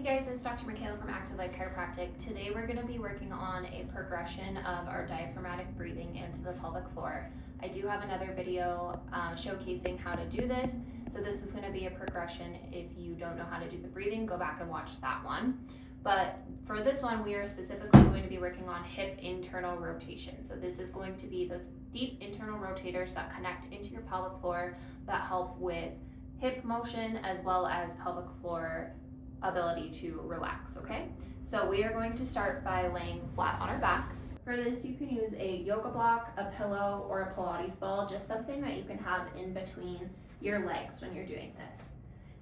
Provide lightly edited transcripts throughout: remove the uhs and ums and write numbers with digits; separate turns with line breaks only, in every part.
Hey guys, it's Dr. Michaela from Active Life Chiropractic. Today we're going to be working on a progression of our diaphragmatic breathing into the pelvic floor. I do have another video showcasing how to do this, so this is going to be a progression. If you don't know how to do the breathing, go back and watch that one. But for this one, we are specifically going to be working on hip internal rotation. So this is going to be those deep internal rotators that connect into your pelvic floor that help with hip motion as well as pelvic floor ability to relax, okay? So we are going to start by laying flat on our backs. For this, you can use a yoga block, a pillow, or a Pilates ball, just something that you can have in between your legs when you're doing this.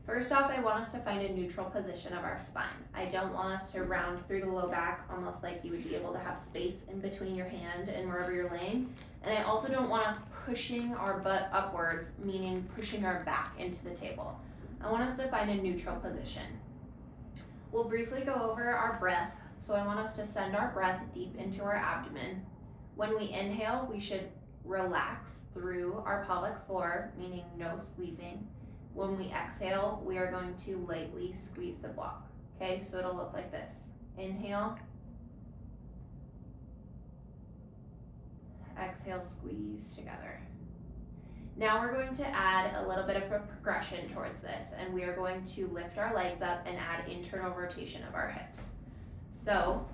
First off, I want us to find a neutral position of our spine. I don't want us to round through the low back, almost like you would be able to have space in between your hand and wherever you're laying. And I also don't want us pushing our butt upwards, meaning pushing our back into the table. I want us to find a neutral position. We'll briefly go over our breath. So I want us to send our breath deep into our abdomen. When we inhale, we should relax through our pelvic floor, meaning no squeezing. When we exhale, we are going to lightly squeeze the block. Okay, so it'll look like this. Inhale. Exhale, squeeze together. Now we're going to add a little bit of a progression towards this, and we are going to lift our legs up and add internal rotation of our hips. So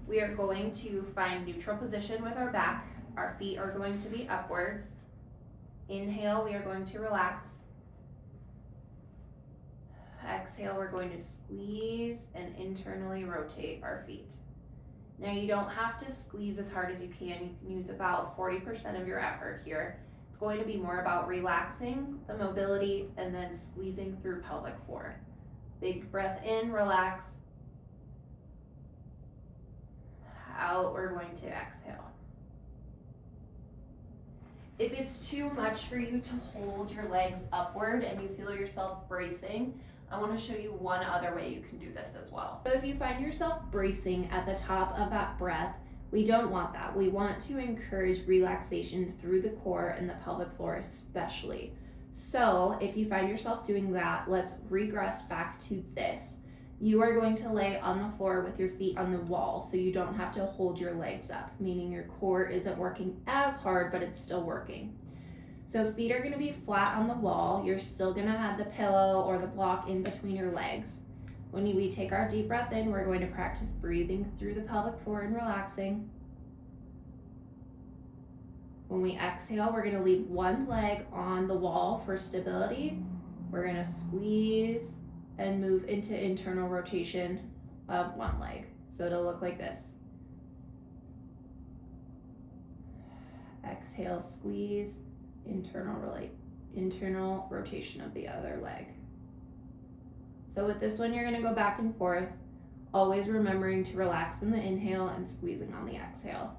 we are going to find neutral position with our back. Our feet are going to be upwards. Inhale, we are going to relax. Exhale, we're going to squeeze and internally rotate our feet. Now you don't have to squeeze as hard as you can. You can use about 40% of your effort here. It's going to be more about relaxing the mobility and then squeezing through pelvic floor. Big breath in, relax. Out, we're going to exhale. If it's too much for you to hold your legs upward and you feel yourself bracing, I want to show you one other way you can do this as well. So if you find yourself bracing at the top of that breath, we don't want that. We want to encourage relaxation through the core and the pelvic floor especially. So if you find yourself doing that, let's regress back to this. You are going to lay on the floor with your feet on the wall so you don't have to hold your legs up, meaning your core isn't working as hard, but it's still working. So feet are going to be flat on the wall. You're still going to have the pillow or the block in between your legs. When we take our deep breath in, we're going to practice breathing through the pelvic floor and relaxing. When we exhale, we're going to leave one leg on the wall for stability. We're going to squeeze and move into internal rotation of one leg. So it'll look like this. Exhale, squeeze, internal rotation of the other leg. So with this one, you're going to go back and forth, always remembering to relax in the inhale and squeezing on the exhale.